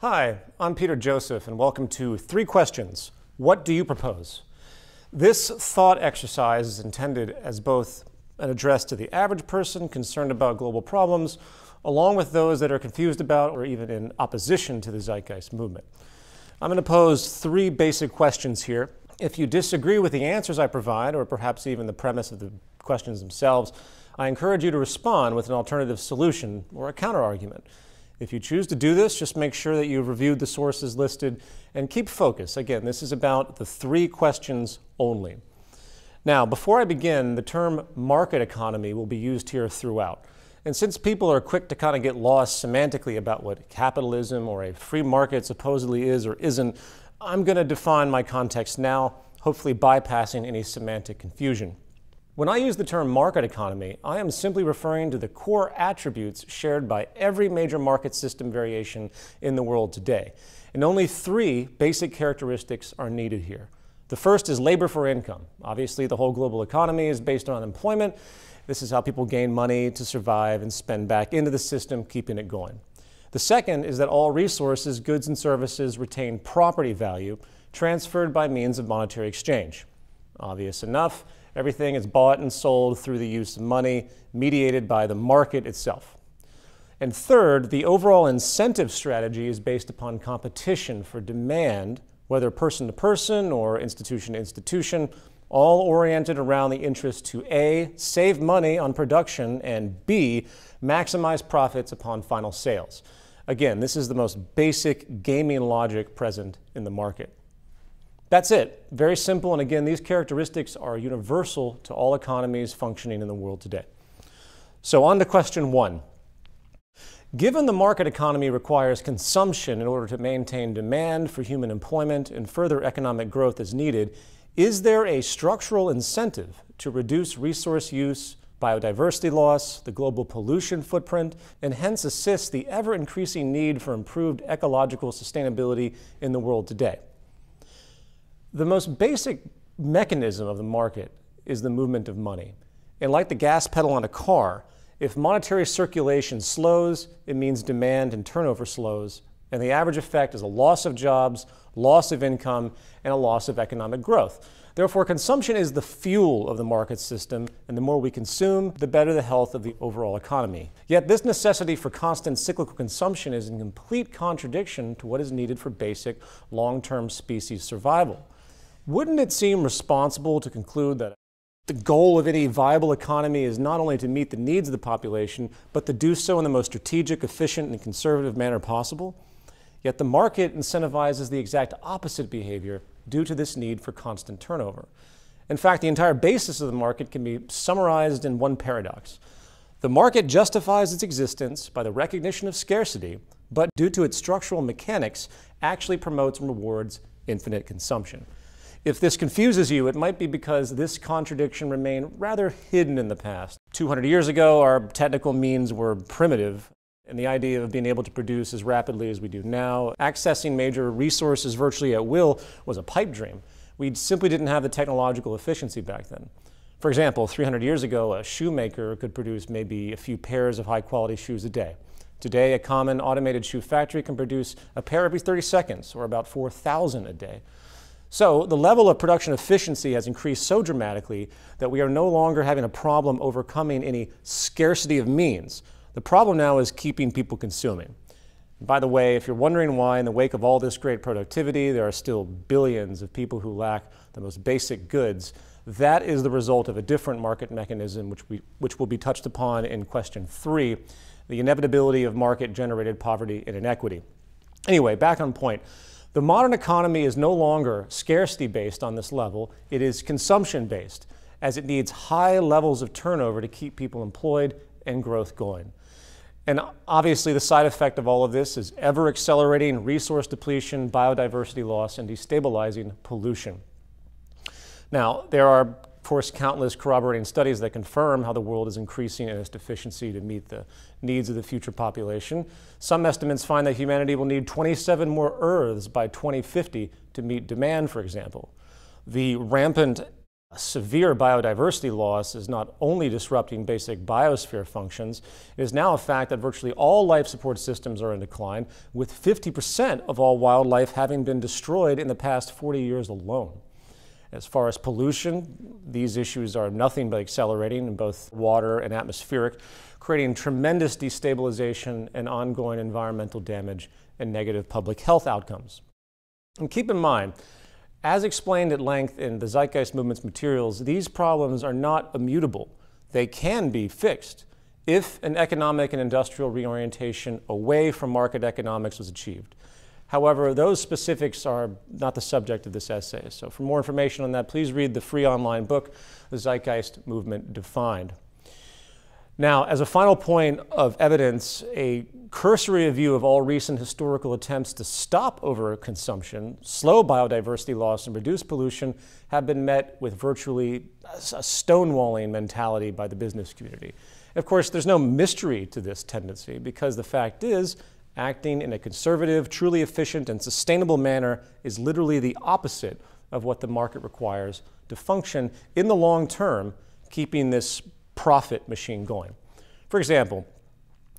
Hi, I'm Peter Joseph, and welcome to 3 Questions. What do you propose? This thought exercise is intended as both an address to the average person concerned about global problems, along with those that are confused about or even in opposition to the Zeitgeist movement. I'm going to pose 3 basic questions here. If you disagree with the answers I provide, or perhaps even the premise of the questions themselves, I encourage you to respond with an alternative solution or a counterargument. If you choose to do this, just make sure that you've reviewed the sources listed and keep focus. Again, this is about the 3 questions only. Now, before I begin, the term market economy will be used here throughout. And since people are quick to kind of get lost semantically about what capitalism or a free market supposedly is or isn't, I'm going to define my context now, hopefully bypassing any semantic confusion. When I use the term market economy, I am simply referring to the core attributes shared by every major market system variation in the world today. And only 3 basic characteristics are needed here. The first is labor for income. Obviously, the whole global economy is based on employment. This is how people gain money to survive and spend back into the system, keeping it going. The second is that all resources, goods, and services retain property value transferred by means of monetary exchange. Obvious enough. Everything is bought and sold through the use of money, mediated by the market itself. And third, the overall incentive strategy is based upon competition for demand, whether person to person or institution to institution, all oriented around the interest to A, save money on production, and B, maximize profits upon final sales. Again, this is the most basic gaming logic present in the market. That's it. Very simple, and again, these characteristics are universal to all economies functioning in the world today. So on to question 1. Given the market economy requires consumption in order to maintain demand for human employment and further economic growth is needed, is there a structural incentive to reduce resource use, biodiversity loss, the global pollution footprint, and hence assist the ever-increasing need for improved ecological sustainability in the world today? The most basic mechanism of the market is the movement of money. And like the gas pedal on a car, if monetary circulation slows, it means demand and turnover slows, and the average effect is a loss of jobs, loss of income, and a loss of economic growth. Therefore, consumption is the fuel of the market system, and the more we consume, the better the health of the overall economy. Yet this necessity for constant cyclical consumption is in complete contradiction to what is needed for basic long-term species survival. Wouldn't it seem responsible to conclude that the goal of any viable economy is not only to meet the needs of the population, but to do so in the most strategic, efficient, and conservative manner possible? Yet the market incentivizes the exact opposite behavior due to this need for constant turnover. In fact, the entire basis of the market can be summarized in one paradox. The market justifies its existence by the recognition of scarcity, but due to its structural mechanics, actually promotes and rewards infinite consumption. If this confuses you, it might be because this contradiction remained rather hidden in the past. 200 years ago, our technical means were primitive, and the idea of being able to produce as rapidly as we do now, accessing major resources virtually at will, was a pipe dream. We simply didn't have the technological efficiency back then. For example, 300 years ago, a shoemaker could produce maybe a few pairs of high-quality shoes a day. Today, a common automated shoe factory can produce a pair every 30 seconds, or about 4,000 a day. So the level of production efficiency has increased so dramatically that we are no longer having a problem overcoming any scarcity of means. The problem now is keeping people consuming. And by the way, if you're wondering why in the wake of all this great productivity, there are still billions of people who lack the most basic goods, that is the result of a different market mechanism which will be touched upon in question 3, the inevitability of market-generated poverty and inequity. Anyway, back on point. The modern economy is no longer scarcity-based on this level, it is consumption-based, as it needs high levels of turnover to keep people employed and growth going. And obviously the side effect of all of this is ever-accelerating resource depletion, biodiversity loss, and destabilizing pollution. Now, there are, of course, countless corroborating studies that confirm how the world is increasing in its efficiency to meet the needs of the future population. Some estimates find that humanity will need 27 more Earths by 2050 to meet demand, for example. The rampant severe biodiversity loss is not only disrupting basic biosphere functions, it is now a fact that virtually all life support systems are in decline, with 50% of all wildlife having been destroyed in the past 40 years alone. As far as pollution, these issues are nothing but accelerating in both water and atmospheric, creating tremendous destabilization and ongoing environmental damage and negative public health outcomes. And keep in mind, as explained at length in the Zeitgeist movement's materials, these problems are not immutable. They can be fixed if an economic and industrial reorientation away from market economics was achieved. However, those specifics are not the subject of this essay. So for more information on that, please read the free online book, The Zeitgeist Movement Defined. Now, as a final point of evidence, a cursory review of all recent historical attempts to stop overconsumption, slow biodiversity loss, and reduce pollution have been met with virtually a stonewalling mentality by the business community. And of course, there's no mystery to this tendency, because the fact is, acting in a conservative, truly efficient, and sustainable manner is literally the opposite of what the market requires to function in the long term, keeping this profit machine going. For example,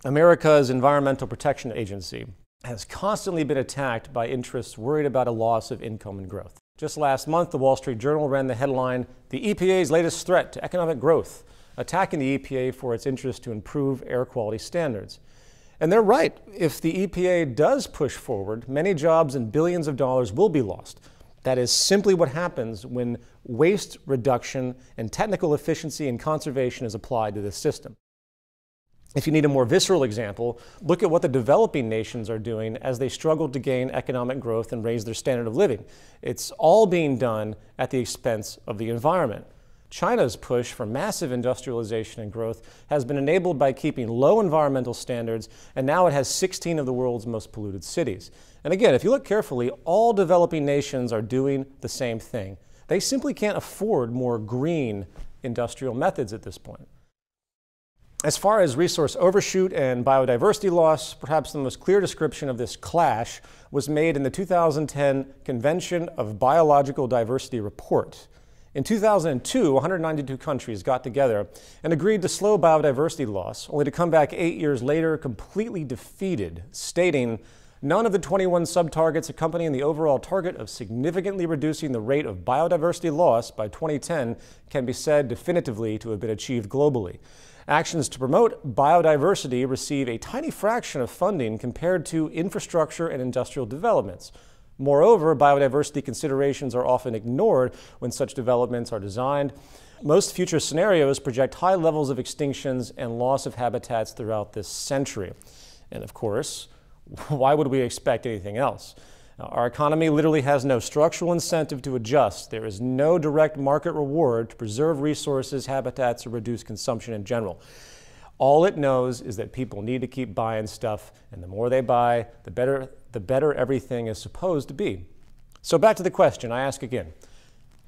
America's Environmental Protection Agency has constantly been attacked by interests worried about a loss of income and growth. Just last month, the Wall Street Journal ran the headline, "The EPA's latest threat to economic growth," attacking the EPA for its interest to improve air quality standards. And they're right. If the EPA does push forward, many jobs and billions of dollars will be lost. That is simply what happens when waste reduction and technical efficiency and conservation is applied to this system. If you need a more visceral example, look at what the developing nations are doing as they struggle to gain economic growth and raise their standard of living. It's all being done at the expense of the environment. China's push for massive industrialization and growth has been enabled by keeping low environmental standards, and now it has 16 of the world's most polluted cities. And again, if you look carefully, all developing nations are doing the same thing. They simply can't afford more green industrial methods at this point. As far as resource overshoot and biodiversity loss, perhaps the most clear description of this clash was made in the 2010 Convention of Biological Diversity Report. In 2002, 192 countries got together and agreed to slow biodiversity loss, only to come back 8 years later completely defeated, stating, "None of the 21 sub-targets accompanying the overall target of significantly reducing the rate of biodiversity loss by 2010 can be said definitively to have been achieved globally. Actions to promote biodiversity receive a tiny fraction of funding compared to infrastructure and industrial developments. Moreover, biodiversity considerations are often ignored when such developments are designed. Most future scenarios project high levels of extinctions and loss of habitats throughout this century." And of course, why would we expect anything else? Our economy literally has no structural incentive to adjust. There is no direct market reward to preserve resources, habitats, or reduce consumption in general. All it knows is that people need to keep buying stuff, and the more they buy, the better everything is supposed to be. So back to the question I ask again.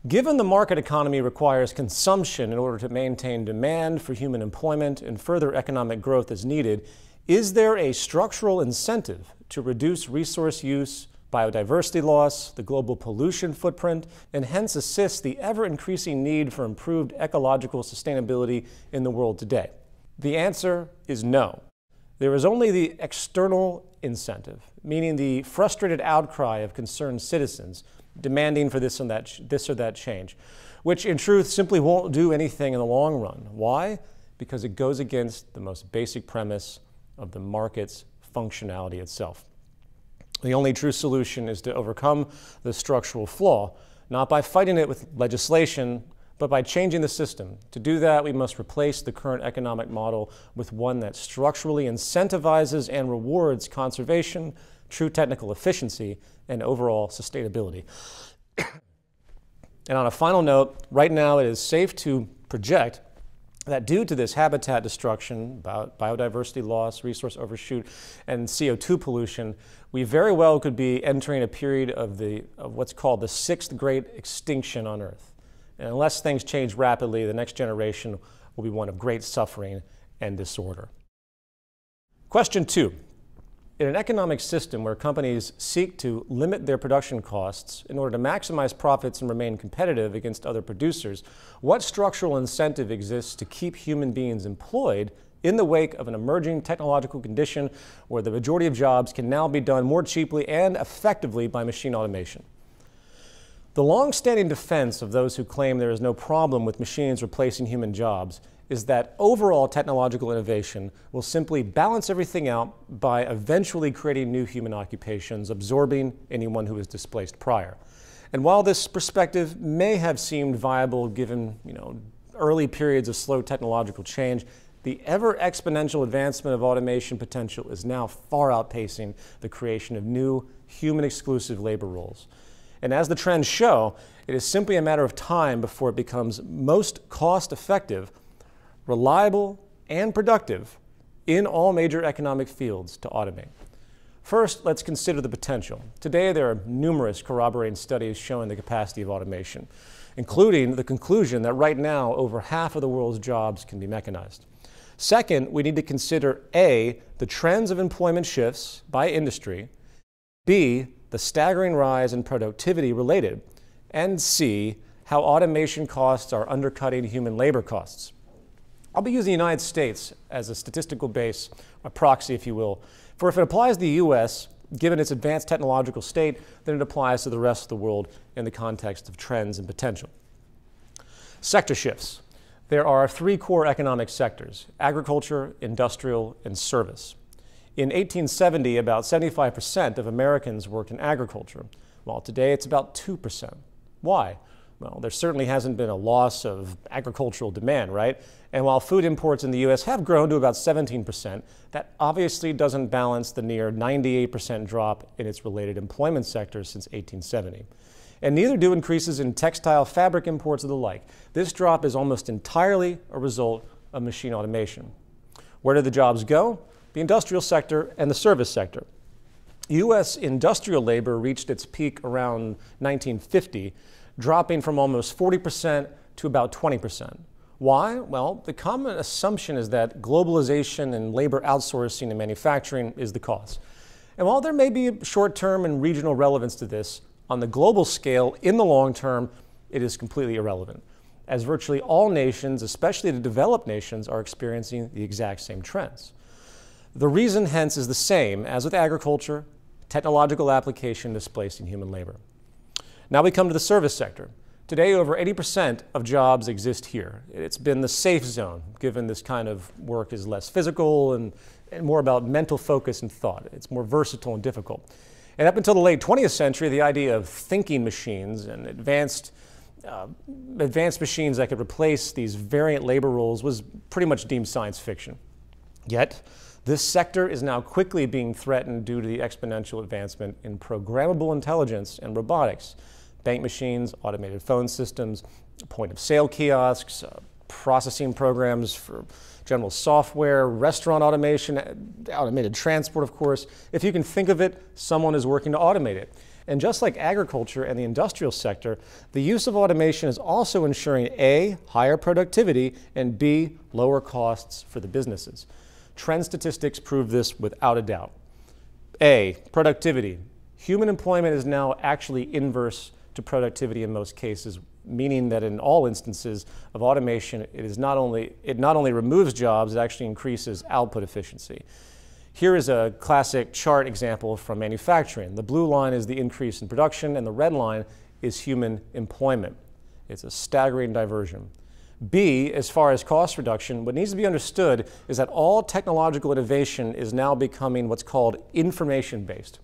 Given the market economy requires consumption in order to maintain demand for human employment and further economic growth is needed, is there a structural incentive to reduce resource use, biodiversity loss, the global pollution footprint, and hence assist the ever-increasing need for improved ecological sustainability in the world today? The answer is no. There is only the external incentive, meaning the frustrated outcry of concerned citizens demanding for this or that change, which in truth simply won't do anything in the long run. Why? Because it goes against the most basic premise of the market's functionality itself. The only true solution is to overcome the structural flaw, not by fighting it with legislation, but by changing the system. To do that, we must replace the current economic model with one that structurally incentivizes and rewards conservation, true technical efficiency, and overall sustainability. And on a final note, right now it is safe to project that due to this habitat destruction, biodiversity loss, resource overshoot, and CO2 pollution, we very well could be entering a period of what's called the sixth great extinction on Earth. And unless things change rapidly, the next generation will be one of great suffering and disorder. Question 2. In an economic system where companies seek to limit their production costs in order to maximize profits and remain competitive against other producers, what structural incentive exists to keep human beings employed in the wake of an emerging technological condition where the majority of jobs can now be done more cheaply and effectively by machine automation? The long-standing defense of those who claim there is no problem with machines replacing human jobs is that overall technological innovation will simply balance everything out by eventually creating new human occupations, absorbing anyone who was displaced prior. And while this perspective may have seemed viable given, early periods of slow technological change, the ever exponential advancement of automation potential is now far outpacing the creation of new human-exclusive labor roles. And as the trends show, it is simply a matter of time before it becomes most cost-effective, reliable, and productive in all major economic fields to automate. First, let's consider the potential. Today, there are numerous corroborating studies showing the capacity of automation, including the conclusion that right now, over half of the world's jobs can be mechanized. Second, we need to consider A, the trends of employment shifts by industry, B, the staggering rise in productivity related, and C, how automation costs are undercutting human labor costs. I'll be using the United States as a statistical base, a proxy, if you will, for if it applies to the U.S., given its advanced technological state, then it applies to the rest of the world in the context of trends and potential. Sector shifts. There are three core economic sectors: agriculture, industrial, and service. In 1870, about 75% of Americans worked in agriculture, while today it's about 2%. Why? Well, there certainly hasn't been a loss of agricultural demand, right? And while food imports in the U.S. have grown to about 17%, that obviously doesn't balance the near 98% drop in its related employment sector since 1870. And neither do increases in textile, fabric imports, or the like. This drop is almost entirely a result of machine automation. Where did the jobs go? The industrial sector and the service sector. U.S. industrial labor reached its peak around 1950, dropping from almost 40% to about 20%. Why? Well, the common assumption is that globalization and labor outsourcing and manufacturing is the cause. And while there may be short-term and regional relevance to this, on the global scale, in the long term, it is completely irrelevant, as virtually all nations, especially the developed nations, are experiencing the exact same trends. The reason, hence, is the same as with agriculture: technological application displacing human labor. Now we come to the service sector. Today, over 80% of jobs exist here. It's been the safe zone, given this kind of work is less physical and more about mental focus and thought. It's more versatile and difficult. And up until the late 20th century, the idea of thinking machines and advanced machines that could replace these variant labor roles was pretty much deemed science fiction. Yet, this sector is now quickly being threatened due to the exponential advancement in programmable intelligence and robotics. Bank machines, automated phone systems, point-of-sale kiosks, processing programs for general software, restaurant automation, automated transport, of course. If you can think of it, someone is working to automate it. And just like agriculture and the industrial sector, the use of automation is also ensuring A, higher productivity, and B, lower costs for the businesses. Trend statistics prove this without a doubt. A, productivity. Human employment is now actually inverse to productivity in most cases, meaning that in all instances of automation, it not only removes jobs, it actually increases output efficiency. Here is a classic chart example from manufacturing. The blue line is the increase in production, and the red line is human employment. It's a staggering diversion. B, as far as cost reduction, what needs to be understood is that all technological innovation is now becoming what's called information-based.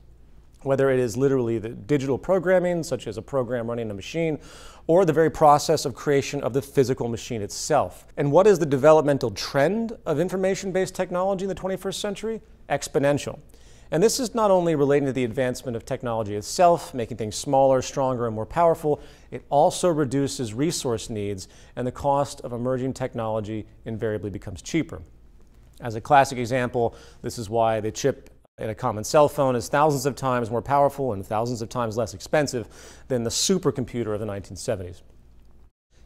Whether it is literally the digital programming, such as a program running a machine, or the very process of creation of the physical machine itself. And what is the developmental trend of information-based technology in the 21st century? Exponential. And this is not only relating to the advancement of technology itself, making things smaller, stronger, and more powerful, it also reduces resource needs, and the cost of emerging technology invariably becomes cheaper. As a classic example, this is why the chip in a common cell phone is thousands of times more powerful and thousands of times less expensive than the supercomputer of the 1970s.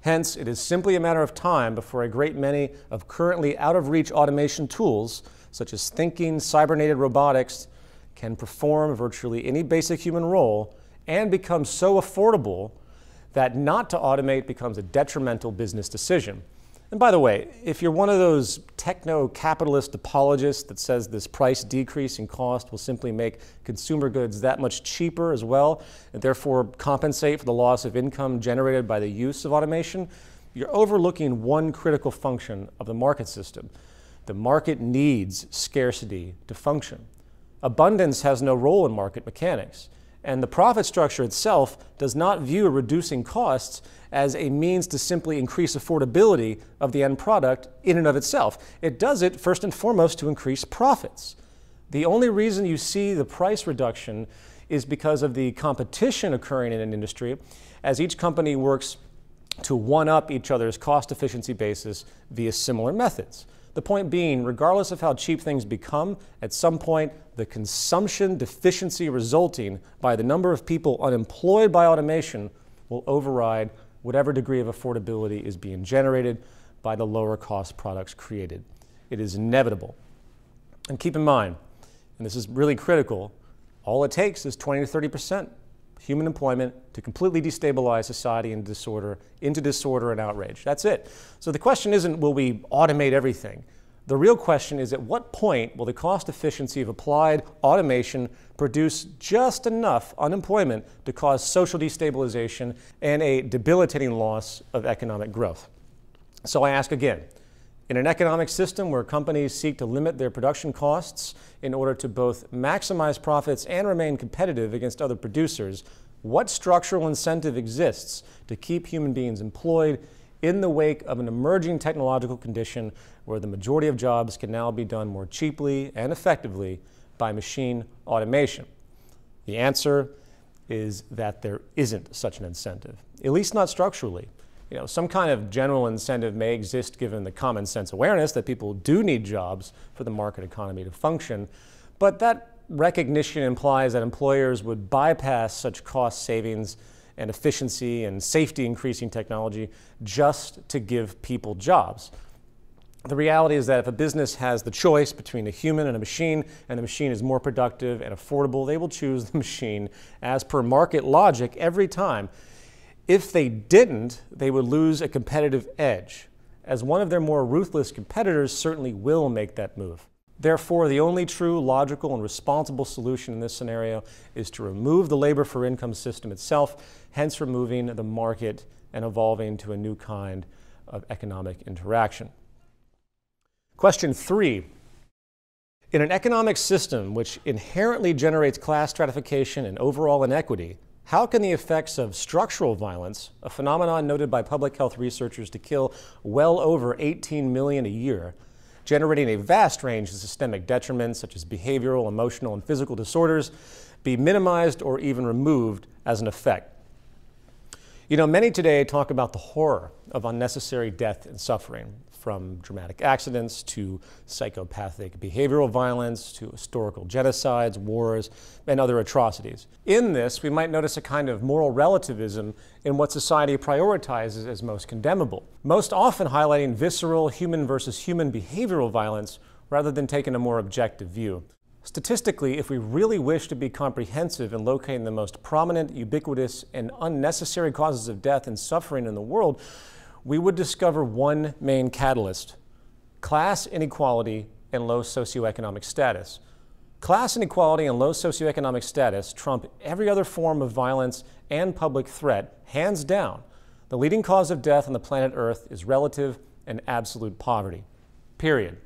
Hence, it is simply a matter of time before a great many of currently out-of-reach automation tools, such as thinking, cybernetic robotics, can perform virtually any basic human role and become so affordable that not to automate becomes a detrimental business decision. And by the way, if you're one of those techno-capitalist apologists that says this price decrease in cost will simply make consumer goods that much cheaper as well, and therefore compensate for the loss of income generated by the use of automation, you're overlooking one critical function of the market system. The market needs scarcity to function. Abundance has no role in market mechanics, and the profit structure itself does not view reducing costs as a means to simply increase affordability of the end product in and of itself. It does it first and foremost to increase profits. The only reason you see the price reduction is because of the competition occurring in an industry as each company works to one-up each other's cost efficiency basis via similar methods. The point being, regardless of how cheap things become, at some point, the consumption deficiency resulting by the number of people unemployed by automation will override whatever degree of affordability is being generated by the lower cost products created. It is inevitable. And keep in mind, and this is really critical, all it takes is 20 to 30% human employment to completely destabilize society into disorder and outrage. That's it. So the question isn't, will we automate everything? The real question is, at what point will the cost efficiency of applied automation produce just enough unemployment to cause social destabilization and a debilitating loss of economic growth? So I ask again, in an economic system where companies seek to limit their production costs in order to both maximize profits and remain competitive against other producers, what structural incentive exists to keep human beings employed in the wake of an emerging technological condition where the majority of jobs can now be done more cheaply and effectively by machine automation? The answer is that there isn't such an incentive, at least not structurally. Some kind of general incentive may exist given the common sense awareness that people do need jobs for the market economy to function, but that recognition implies that employers would bypass such cost savings and efficiency and safety increasing technology just to give people jobs. The reality is that if a business has the choice between a human and the machine is more productive and affordable, they will choose the machine as per market logic every time. If they didn't, they would lose a competitive edge, as one of their more ruthless competitors certainly will make that move. Therefore, the only true, logical, and responsible solution in this scenario is to remove the labor for income system itself, hence removing the market and evolving to a new kind of economic interaction. Question 3. In an economic system which inherently generates class stratification and overall inequity, how can the effects of structural violence, a phenomenon noted by public health researchers to kill well over 18 million a year, generating a vast range of systemic detriments such as behavioral, emotional, and physical disorders, be minimized or even removed as an effect? Many today talk about the horror of unnecessary death and suffering, from dramatic accidents to psychopathic behavioral violence to historical genocides, wars, and other atrocities. In this, we might notice a kind of moral relativism in what society prioritizes as most condemnable, most often highlighting visceral human versus human behavioral violence rather than taking a more objective view. Statistically, if we really wish to be comprehensive in locating the most prominent, ubiquitous, and unnecessary causes of death and suffering in the world, we would discover one main catalyst: class inequality and low socioeconomic status. Class inequality and low socioeconomic status trump every other form of violence and public threat, hands down. The leading cause of death on the planet Earth is relative and absolute poverty, period.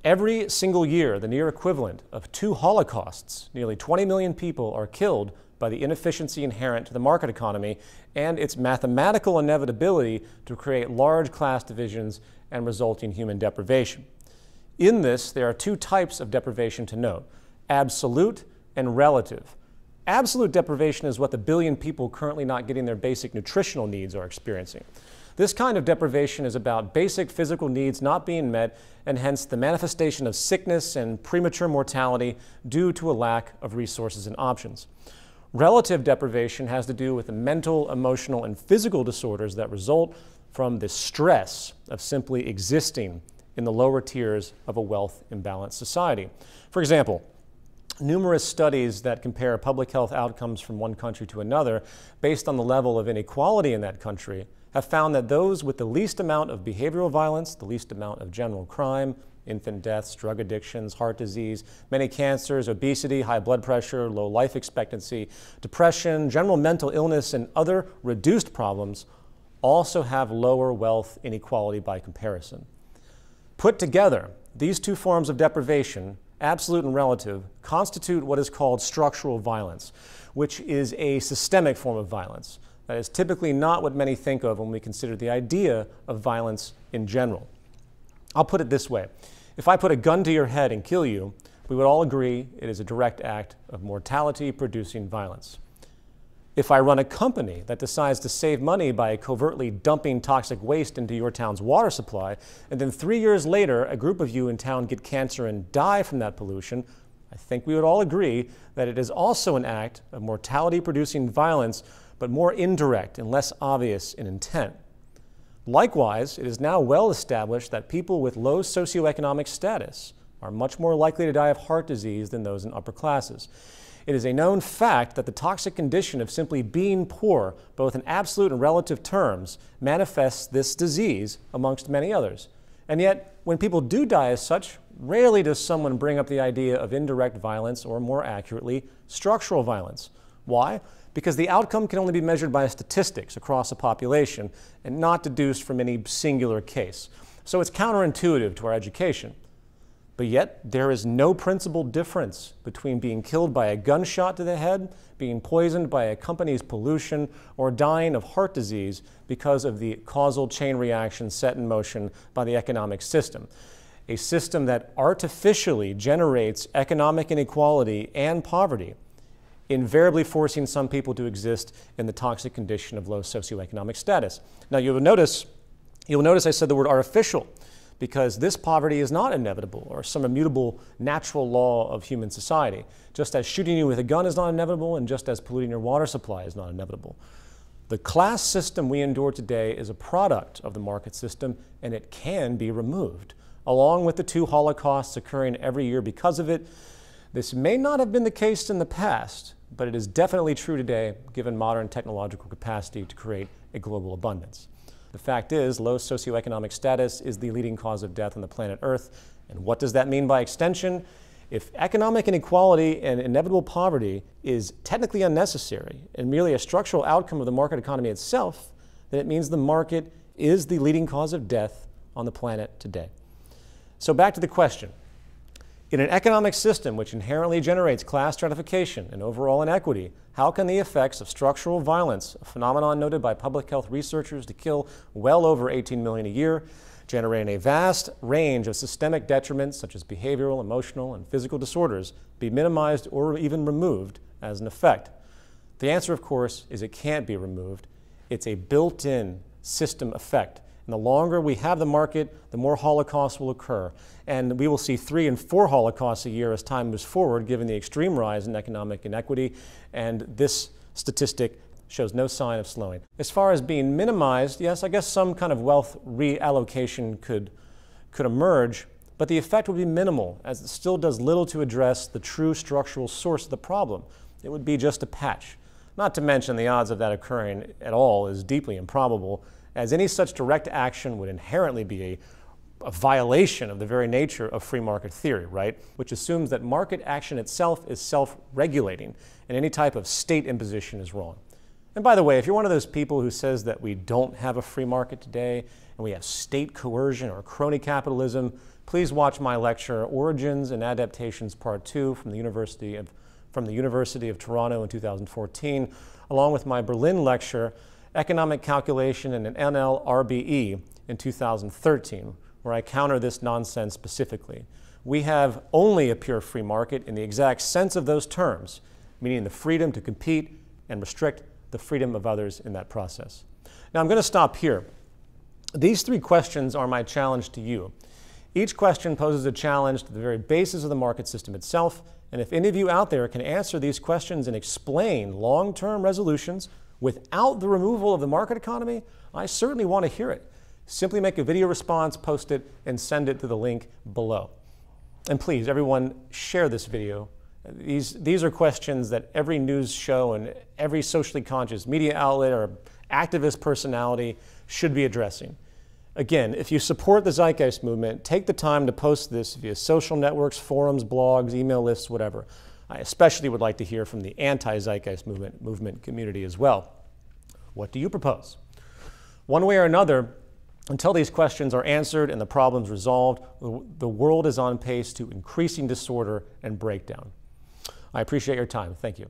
Every single year, the near equivalent of 2 Holocausts, nearly 20 million people are killed by the inefficiency inherent to the market economy and its mathematical inevitability to create large class divisions and resulting human deprivation. In this, there are 2 types of deprivation to note: absolute and relative. Absolute deprivation is what the billion people currently not getting their basic nutritional needs are experiencing. This kind of deprivation is about basic physical needs not being met, and hence the manifestation of sickness and premature mortality due to a lack of resources and options. Relative deprivation has to do with the mental, emotional, and physical disorders that result from the stress of simply existing in the lower tiers of a wealth imbalanced society. For example, numerous studies that compare public health outcomes from one country to another based on the level of inequality in that country have found that those with the least amount of behavioral violence, the least amount of general crime, infant deaths, drug addictions, heart disease, many cancers, obesity, high blood pressure, low life expectancy, depression, general mental illness, and other reduced problems also have lower wealth inequality by comparison. Put together, these two forms of deprivation, absolute and relative, constitute what is called structural violence, which is a systemic form of violence. That is typically not what many think of when we consider the idea of violence in general. I'll put it this way. If I put a gun to your head and kill you, we would all agree it is a direct act of mortality-producing violence. If I run a company that decides to save money by covertly dumping toxic waste into your town's water supply, and then 3 years later, a group of you in town get cancer and die from that pollution, I think we would all agree that it is also an act of mortality-producing violence, but more indirect and less obvious in intent. Likewise, it is now well established that people with low socioeconomic status are much more likely to die of heart disease than those in upper classes. It is a known fact that the toxic condition of simply being poor, both in absolute and relative terms, manifests this disease amongst many others. And yet, when people do die as such, rarely does someone bring up the idea of indirect violence, or more accurately, structural violence. Why? Because the outcome can only be measured by statistics across a population and not deduced from any singular case. So it's counterintuitive to our education. But yet, there is no principal difference between being killed by a gunshot to the head, being poisoned by a company's pollution, or dying of heart disease because of the causal chain reaction set in motion by the economic system. A system that artificially generates economic inequality and poverty, invariably forcing some people to exist in the toxic condition of low socioeconomic status. Now you'll notice I said the word artificial, because this poverty is not inevitable or some immutable natural law of human society, just as shooting you with a gun is not inevitable and just as polluting your water supply is not inevitable. The class system we endure today is a product of the market system, and it can be removed. Along with the 2 Holocausts occurring every year because of it, this may not have been the case in the past, but it is definitely true today given modern technological capacity to create a global abundance. The fact is, low socioeconomic status is the leading cause of death on the planet Earth. And what does that mean by extension? If economic inequality and inevitable poverty is technically unnecessary and merely a structural outcome of the market economy itself, then it means the market is the leading cause of death on the planet today. So back to the question. In an economic system which inherently generates class stratification and overall inequity, how can the effects of structural violence, a phenomenon noted by public health researchers to kill well over 18 million a year, generating a vast range of systemic detriments such as behavioral, emotional, and physical disorders, be minimized or even removed as an effect? The answer, of course, is it can't be removed. It's a built-in system effect. And the longer we have the market, the more Holocausts will occur. And we will see 3 and 4 Holocausts a year as time moves forward, given the extreme rise in economic inequity. And this statistic shows no sign of slowing. As far as being minimized, yes, I guess some kind of wealth reallocation could emerge, but the effect would be minimal, as it still does little to address the true structural source of the problem. It would be just a patch. Not to mention the odds of that occurring at all is deeply improbable, as any such direct action would inherently be a violation of the very nature of free market theory, right? Which assumes that market action itself is self-regulating, and any type of state imposition is wrong. And by the way, if you're one of those people who says that we don't have a free market today, and we have state coercion or crony capitalism, please watch my lecture, Origins and Adaptations Part 2 from the University of Toronto in 2014, along with my Berlin lecture, Economic Calculation and an NLRBE in 2013, where I counter this nonsense specifically. We have only a pure free market in the exact sense of those terms, meaning the freedom to compete and restrict the freedom of others in that process. Now I'm going to stop here. These 3 questions are my challenge to you. Each question poses a challenge to the very basis of the market system itself, and if any of you out there can answer these questions and explain long-term resolutions without the removal of the market economy, I certainly want to hear it. Simply make a video response, post it, and send it to the link below. And please, everyone, share this video These are questions that every news show and every socially conscious media outlet or activist personality should be addressing. Again, if you support the Zeitgeist movement, take the time to post this via social networks, forums, blogs, email lists, whatever. I especially would like to hear from the anti-Zeitgeist movement community as well. What do you propose? One way or another, until these questions are answered and the problems resolved, the world is on pace to increasing disorder and breakdown. I appreciate your time. Thank you.